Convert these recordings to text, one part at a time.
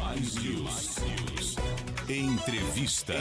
Mais News. Entrevista.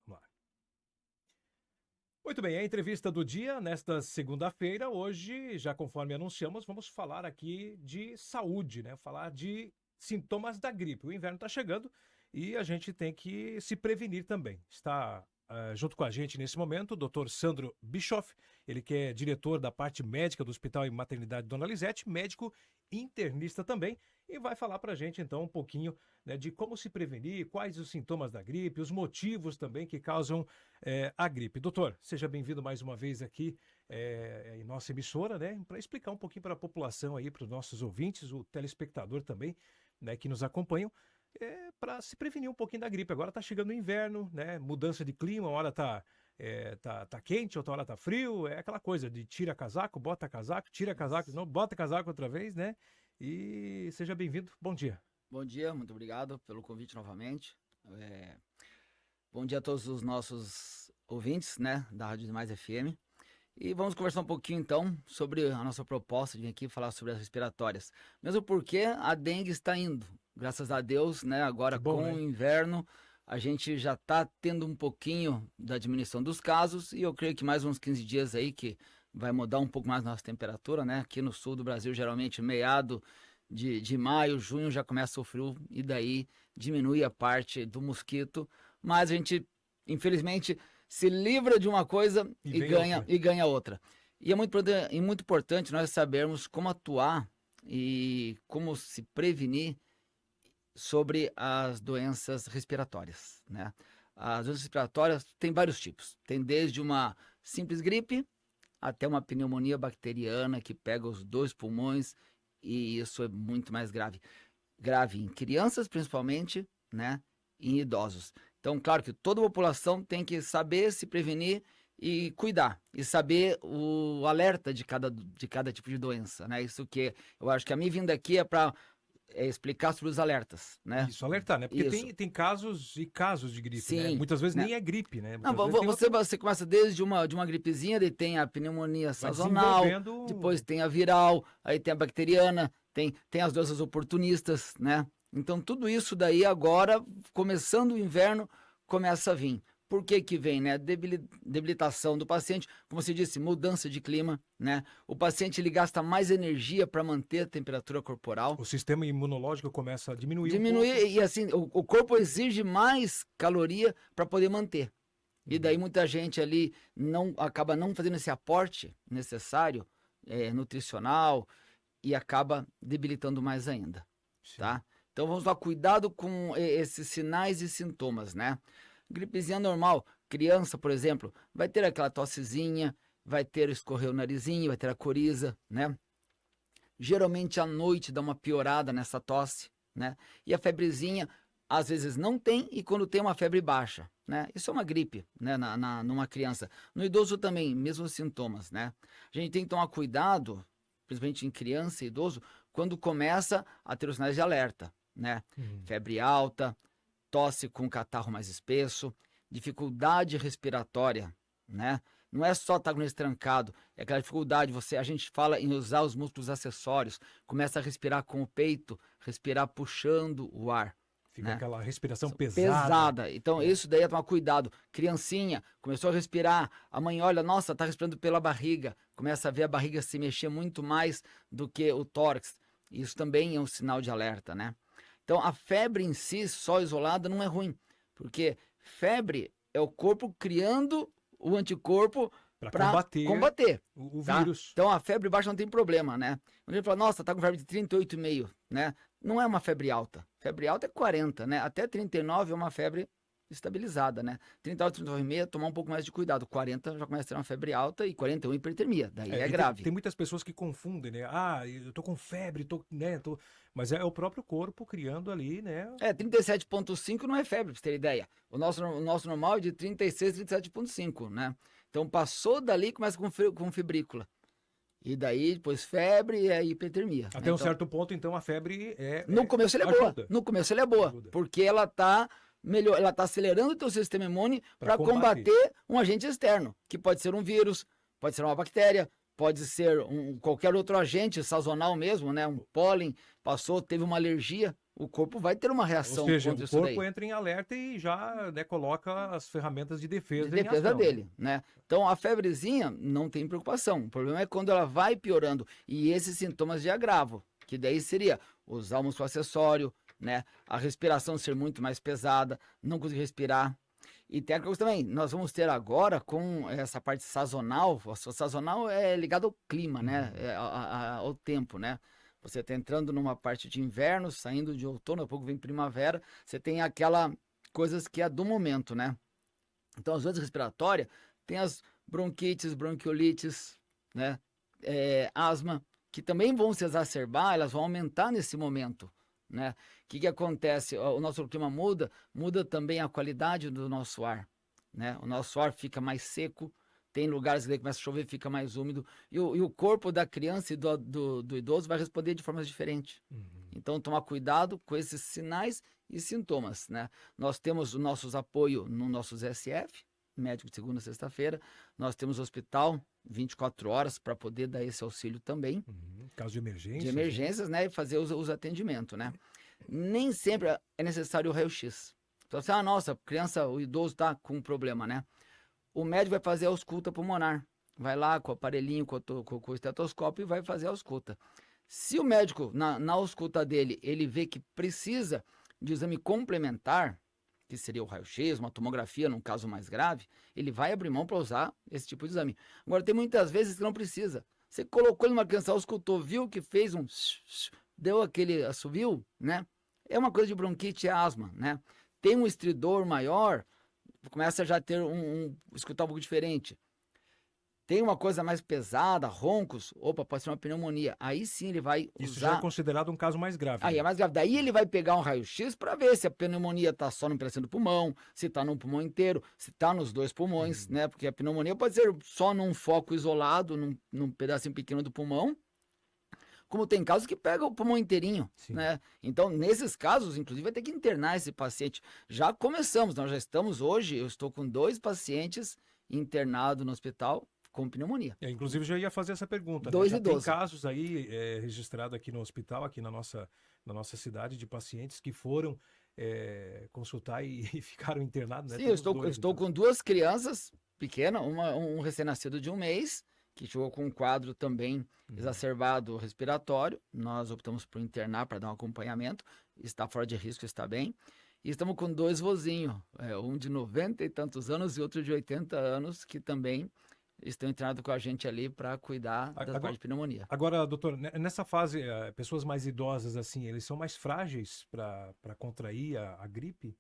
Vamos lá. Muito bem, a entrevista do dia, nesta segunda-feira, hoje, já conforme anunciamos, vamos falar aqui de saúde, né? Falar de sintomas da gripe. O inverno está chegando e a gente tem que se prevenir também. Está junto com a gente nesse momento o Dr. Sandro Bischoff, ele que é diretor da parte médica do Hospital e Maternidade Dona Lisete, médico internista também, e vai falar para a gente então um pouquinho, né, de como se prevenir, quais os sintomas da gripe, os motivos também que causam a gripe. Doutor, seja bem-vindo mais uma vez aqui em nossa emissora, né, para explicar um pouquinho para a população aí, para os nossos ouvintes, o telespectador também, né, que nos acompanham, para se prevenir um pouquinho da gripe. Agora está chegando o inverno, né? Mudança de clima, uma hora tá quente, outra hora tá frio, é aquela coisa de tira casaco, bota casaco, tira casaco, não, bota casaco outra vez, né? E seja bem-vindo, bom dia. Bom dia, muito obrigado pelo convite novamente. Bom dia a todos os nossos ouvintes, né, da Rádio Demais FM. E vamos conversar um pouquinho então sobre a nossa proposta de vir aqui falar sobre as respiratórias. Mesmo porque a dengue está indo, graças a Deus, né? Agora com o inverno a gente já está tendo um pouquinho da diminuição dos casos e eu creio que mais uns 15 dias aí que vai mudar um pouco mais a nossa temperatura, né? Aqui no sul do Brasil, geralmente meado de maio, junho já começa o frio e daí diminui a parte do mosquito, mas a gente, infelizmente, se livra de uma coisa e ganha outra. E é muito importante nós sabermos como atuar e como se prevenir sobre as doenças respiratórias, né? As doenças respiratórias têm vários tipos. Tem desde uma simples gripe até uma pneumonia bacteriana que pega os dois pulmões e isso é muito mais grave. Grave em crianças, principalmente, né? E em idosos. Então, claro que toda a população tem que saber se prevenir e cuidar, e saber o alerta de cada tipo de doença, né? Isso que eu acho que a minha vinda aqui é para explicar sobre os alertas, né? Isso, alertar, né? Porque tem casos e casos de gripe, sim, né? Muitas vezes né? nem é gripe, né? Não, você começa desde uma gripezinha, daí tem a pneumonia sazonal, depois tem a viral, aí tem a bacteriana, tem as doenças oportunistas, né? Então, tudo isso daí agora, começando o inverno, começa a vir. Por que vem, né? Debilitação do paciente, como você disse, mudança de clima, né? O paciente, ele gasta mais energia para manter a temperatura corporal. O sistema imunológico começa a diminuir um pouco. E assim, o corpo exige exige mais caloria para poder manter. E daí muita gente ali acaba não fazendo esse aporte necessário, nutricional, e acaba debilitando mais ainda, tá? Então vamos lá, cuidado com esses sinais e sintomas, né? Gripezinha normal, criança, por exemplo, vai ter aquela tossezinha, vai ter escorrer o narizinho, vai ter a coriza, né? Geralmente à noite dá uma piorada nessa tosse, né? E a febrezinha, às vezes não tem e quando tem uma febre baixa, né? Isso é uma gripe, né? Numa criança. No idoso também, mesmos sintomas, né? A gente tem que tomar cuidado, principalmente em criança e idoso, quando começa a ter os sinais de alerta, né? Febre alta, tosse com catarro mais espesso, dificuldade respiratória, né? Não é só estar com o nariz trancado, é aquela dificuldade, a gente fala em usar os músculos acessórios, começa a respirar com o peito, respirar puxando o ar. Fica, né? Aquela respiração pesada. Então isso daí é tomar cuidado. Criancinha, começou a respirar, a mãe olha, nossa, tá respirando pela barriga, começa a ver a barriga se mexer muito mais do que o tórax. Isso também é um sinal de alerta, né? Então, a febre em si, só isolada, não é ruim, porque febre é o corpo criando o anticorpo para combater o tá? vírus. Então, a febre baixa não tem problema, né? A gente fala, nossa, tá com febre de 38,5, né? Não é uma febre alta. Febre alta é 40, né? Até 39 é uma febre estabilizada, né? 39, 39,5, tomar um pouco mais de cuidado. 40 já começa a ter uma febre alta e 41 hipertermia, daí é grave. Tem muitas pessoas que confundem, né? Ah, eu tô com febre, mas é o próprio corpo criando ali, né? 37,5 não é febre, pra você ter ideia. O nosso normal é de 36, 37,5, né? Então passou dali, começa com febrícula. E daí, depois febre e hipertermia. Até um certo ponto, então, a febre No começo ela é boa. No começo ela é boa, ajuda. Porque ela tá acelerando o teu sistema imune para combater um agente externo, que pode ser um vírus, pode ser uma bactéria, pode ser qualquer outro agente sazonal mesmo, né? Um pólen, passou, teve uma alergia, o corpo vai ter uma reação Ou seja, contra o isso daí. corpo entra em alerta e já, né, coloca as ferramentas de defesa em Defesa ação, dele, né? Então a febrezinha não tem preocupação. O problema é quando ela vai piorando e esses sintomas de agravo, que daí seria usar o músculo acessório, né? A respiração ser muito mais pesada, não conseguir respirar. E tem coisa também, nós vamos ter agora com essa parte sazonal, o sazonal é ligado ao clima, né? Ao tempo, né? Você está entrando numa parte de inverno, saindo de outono, a pouco vem primavera, você tem aquela coisas que é do momento, né? Então, as doenças respiratórias tem as bronquites, bronquiolites, né? Asma, que também vão se exacerbar, elas vão aumentar nesse momento, né? O que acontece? O nosso clima muda também a qualidade do nosso ar, né? O nosso ar fica mais seco, tem lugares que começa a chover, fica mais úmido, e o corpo da criança e do idoso vai responder de formas diferentes. Então, tomar cuidado com esses sinais e sintomas, né? Nós temos os nossos apoios no nossos SF, médico de segunda a sexta-feira. Nós temos hospital 24 horas para poder dar esse auxílio também. Caso de emergência. De emergências, né? E fazer os atendimentos, né? Nem sempre é necessário o raio-x. Então, assim, nossa, criança, o idoso tá com um problema, né? O médico vai fazer a ausculta pulmonar. Vai lá com o aparelhinho, com o estetoscópio e vai fazer a ausculta. Se o médico, na ausculta dele, ele vê que precisa de exame complementar, que seria o raio-x, uma tomografia num caso mais grave, ele vai abrir mão para usar esse tipo de exame. Agora, tem muitas vezes que não precisa. Você colocou ele numa criança, auscultou, viu que fez deu aquele assovio, né? É uma coisa de bronquite e asma, né? Tem um estridor maior, começa a já ter escutar um pouco diferente. Tem uma coisa mais pesada, roncos, opa, pode ser uma pneumonia. Aí sim ele vai Isso usar... já é considerado um caso mais grave. Aí é mais grave. Daí ele vai pegar um raio-x para ver se a pneumonia está só no pedacinho do pulmão, se está no pulmão inteiro, se está nos dois pulmões, né? Porque a pneumonia pode ser só num foco isolado, num pedacinho pequeno do pulmão, como tem casos que pega o pulmão inteirinho, né? Então, nesses casos, inclusive, vai ter que internar esse paciente. Já começamos, nós já estamos hoje, eu estou com 2 pacientes internados no hospital com pneumonia. Inclusive, já ia fazer essa pergunta. 2 já idosos. Tem casos aí registrados aqui no hospital, aqui na nossa cidade, de pacientes que foram consultar e ficaram internados, né? Sim, eu estou com 2 crianças pequenas, um recém-nascido de 1 mês, que chegou com um quadro também exacerbado respiratório. Nós optamos por internar para dar um acompanhamento. Está fora de risco, está bem. E estamos com 2 vozinhos, um de 90 e tantos anos e outro de 80 anos, que também estão internados com a gente ali para cuidar das partes de pneumonia. Agora, doutor, nessa fase, pessoas mais idosas, assim, eles são mais frágeis para contrair a gripe?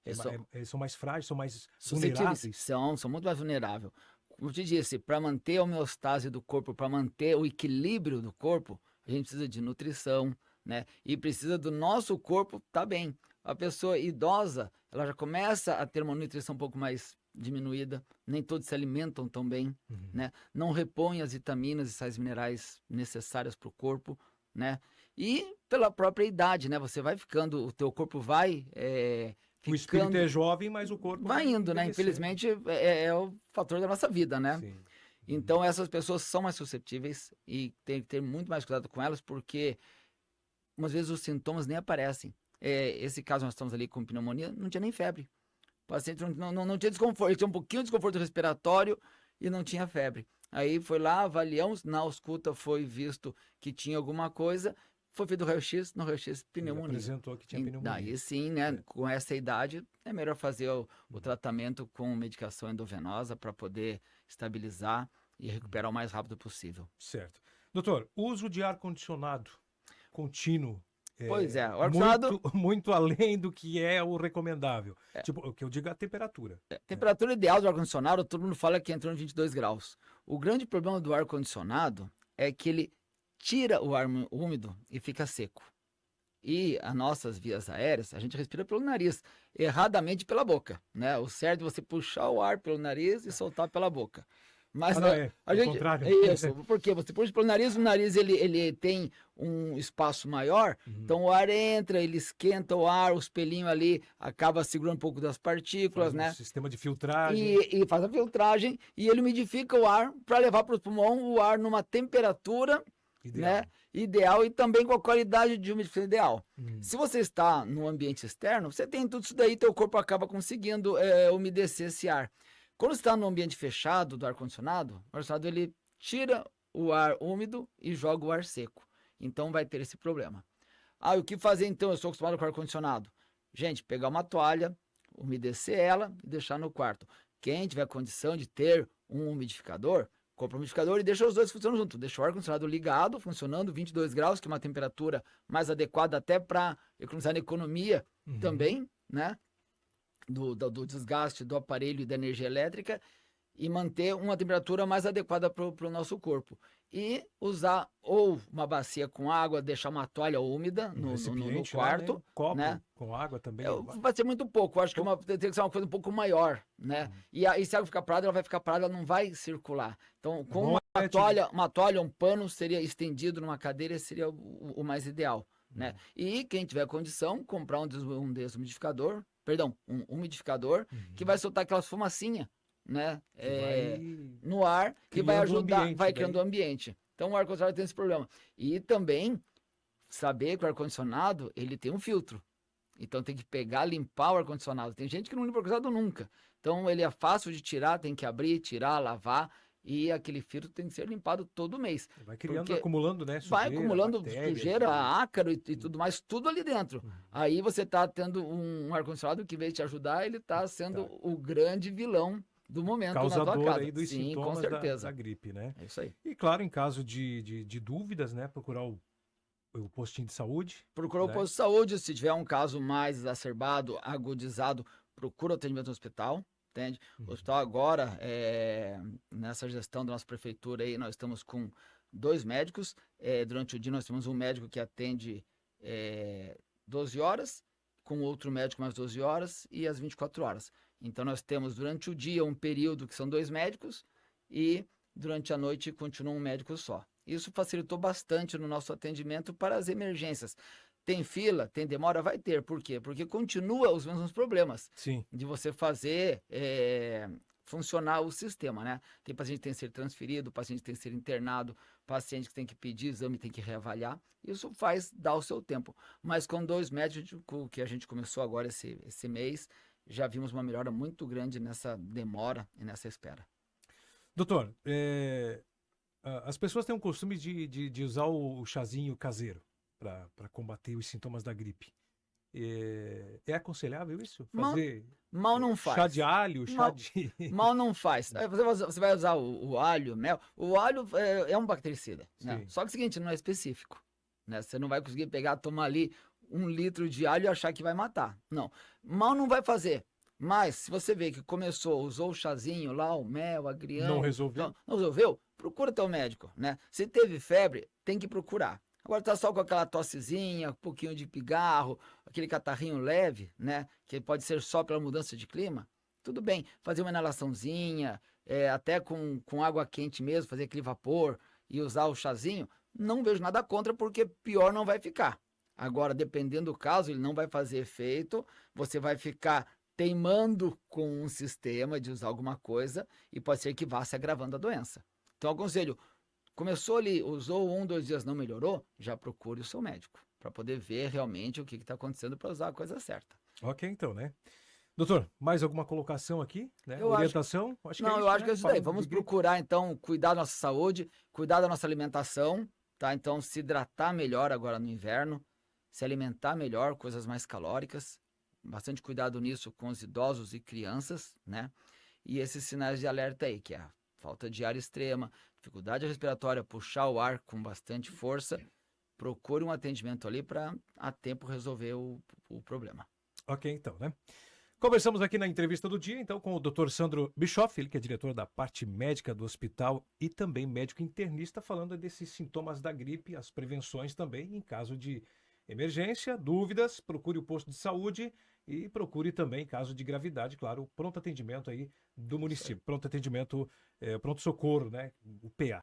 Eles são mais frágeis, são mais vulneráveis? São muito mais vulneráveis. Como eu te disse, para manter a homeostase do corpo, para manter o equilíbrio do corpo, a gente precisa de nutrição, né? E precisa do nosso corpo estar bem. A pessoa idosa, ela já começa a ter uma nutrição um pouco mais diminuída, nem todos se alimentam tão bem, né? Não repõem as vitaminas e sais minerais necessárias para o corpo, né? E pela própria idade, né? Você vai ficando, o teu corpo vai O espírito é jovem, mas o corpo vai indo, né? Infelizmente é o fator da nossa vida, né? Sim. Então essas pessoas são mais suscetíveis e tem que ter muito mais cuidado com elas, porque umas vezes os sintomas nem aparecem. Esse caso nós estamos ali com pneumonia, não tinha nem febre. O paciente não tinha desconforto, ele tinha um pouquinho de desconforto respiratório e não tinha febre. Aí foi lá, avaliamos, na ausculta foi visto que tinha alguma coisa, foi feito o raio-x, no raio-x, pneumonia. Ele apresentou que tinha pneumonia. Daí sim, né, com essa idade, é melhor fazer o tratamento com medicação endovenosa para poder estabilizar e recuperar o mais rápido possível. Certo. Doutor, uso de ar-condicionado contínuo. Pois é, o ar-condicionado... Muito além do que é o recomendável. Tipo, o que eu digo é a temperatura. A temperatura ideal do ar-condicionado, todo mundo fala que entrou em 22 graus. O grande problema do ar-condicionado é que ele tira o ar úmido e fica seco. E as nossas vias aéreas, a gente respira pelo nariz, erradamente pela boca, né? O certo é você puxar o ar pelo nariz e soltar pela boca. Mas não, é a o gente, contrário. é isso, porque você puxa pelo nariz, o nariz ele tem um espaço maior, então o ar entra, ele esquenta o ar, os pelinhos ali acaba segurando um pouco das partículas, Faz um né? sistema de filtragem. E faz a filtragem e ele umidifica o ar para levar para o pulmão o ar numa temperatura, Ideal. né, ideal e também com a qualidade de umidificação ideal. Hum. Se você está no ambiente externo, você tem tudo isso daí, teu corpo acaba conseguindo umedecer esse ar. Quando você está no ambiente fechado do ar-condicionado, o ar-condicionado ele tira o ar úmido e joga o ar seco. Então vai ter esse problema. Ah, e o que fazer então? Eu sou acostumado com ar-condicionado. Gente, pegar uma toalha, umedecer ela e deixar no quarto. Quem tiver condição de ter um umidificador, compra um umidificador e deixa os dois funcionando junto. Deixa o ar-condicionado ligado, funcionando, 22 graus, que é uma temperatura mais adequada até para economizar na economia também, né? Do desgaste do aparelho e da energia elétrica e manter uma temperatura mais adequada para o nosso corpo. E usar ou uma bacia com água, deixar uma toalha úmida no quarto. Lá, né? Copo né? com água também. Vai ser muito pouco, eu acho que tem que ser uma coisa um pouco maior, né? E se a água ficar parada, ela vai ficar parada, ela não vai circular. Então, com uma toalha, um pano seria estendido numa cadeira, seria o mais ideal, né? E quem tiver condição, comprar um desumidificador, um umidificador, que vai soltar aquelas fumacinhas, né? No ar, que vai ajudar, vai criando o ambiente. Então, o ar-condicionado tem esse problema. E também saber que o ar-condicionado, ele tem um filtro. Então tem que pegar, limpar o ar-condicionado. Tem gente que não limpa o ar-condicionado nunca. Então ele é fácil de tirar, tem que abrir, tirar, lavar. E aquele filtro tem que ser limpado todo mês. Vai criando, acumulando, né? Vai acumulando sujeira, ácaro e tudo mais, tudo ali dentro. Aí você está tendo um ar-condicionado que, em vez de te ajudar, ele está sendo o grande vilão do momento causador na tua casa. Aí dos sintomas com certeza. Da gripe, né? É isso aí. E claro, em caso de dúvidas, né? Procurar o postinho de saúde. Procura o posto de saúde, se tiver um caso mais exacerbado, agudizado, procura o atendimento no hospital, entende? O hospital agora, nessa gestão da nossa prefeitura aí, nós estamos com 2 médicos, durante o dia nós temos um médico que atende 12 horas, com outro médico mais 12 horas e às 24 horas. Então nós temos durante o dia um período que são 2 médicos e durante a noite continua um médico só. Isso facilitou bastante no nosso atendimento para as emergências. Tem fila, tem demora? Vai ter. Por quê? Porque continua os mesmos problemas. Sim. De você fazer funcionar o sistema, né? Tem paciente que tem que ser transferido, paciente que tem que ser internado, paciente que tem que pedir exame, tem que reavaliar. Isso dar o seu tempo. Mas com 2 médicos que a gente começou agora esse mês, já vimos uma melhora muito grande nessa demora e nessa espera. Doutor, as pessoas têm um costume de usar o chazinho caseiro para combater os sintomas da gripe. É aconselhável isso? Fazer mal não faz. Chá de alho, Mal não faz. Você vai usar o alho, mel. O alho é um bactericida, né? Só que é o seguinte, não é específico, né? Você não vai conseguir tomar ali 1 litro de alho e achar que vai matar. Não. Mal não vai fazer. Mas, se você vê que usou o chazinho lá, o mel, agrião... Não resolveu? Não resolveu? Procura teu médico, né? Se teve febre, tem que procurar. Agora tá só com aquela tossezinha, um pouquinho de pigarro, aquele catarrinho leve, né? Que pode ser só pela mudança de clima. Tudo bem, fazer uma inalaçãozinha, até com água quente mesmo, fazer aquele vapor e usar o chazinho. Não vejo nada contra, porque pior não vai ficar. Agora, dependendo do caso, ele não vai fazer efeito, você vai ficar teimando com um sistema de usar alguma coisa e pode ser que vá se agravando a doença. Então, aconselho, começou ali, usou 1, 2 dias, não melhorou, já procure o seu médico, para poder ver realmente o que está acontecendo para usar a coisa certa. Ok, então, né? Doutor, mais alguma colocação aqui? Né? Orientação? Acho que é isso daí. Vamos procurar, então, cuidar da nossa saúde, cuidar da nossa alimentação, tá? Então, se hidratar melhor agora no inverno, se alimentar melhor, coisas mais calóricas, bastante cuidado nisso com os idosos e crianças, né? E esses sinais de alerta aí, que é a falta de ar extrema, dificuldade respiratória, puxar o ar com bastante força, procure um atendimento ali para a tempo resolver o problema. Ok, então, né? Conversamos aqui na entrevista do dia, então, com o Dr. Sandro Bischoff, ele que é diretor da parte médica do hospital e também médico internista, falando desses sintomas da gripe, as prevenções também, em caso de emergência, dúvidas, procure o posto de saúde e procure também, em caso de gravidade, claro, o pronto atendimento aí do município. Pronto atendimento, pronto socorro, né? O PA.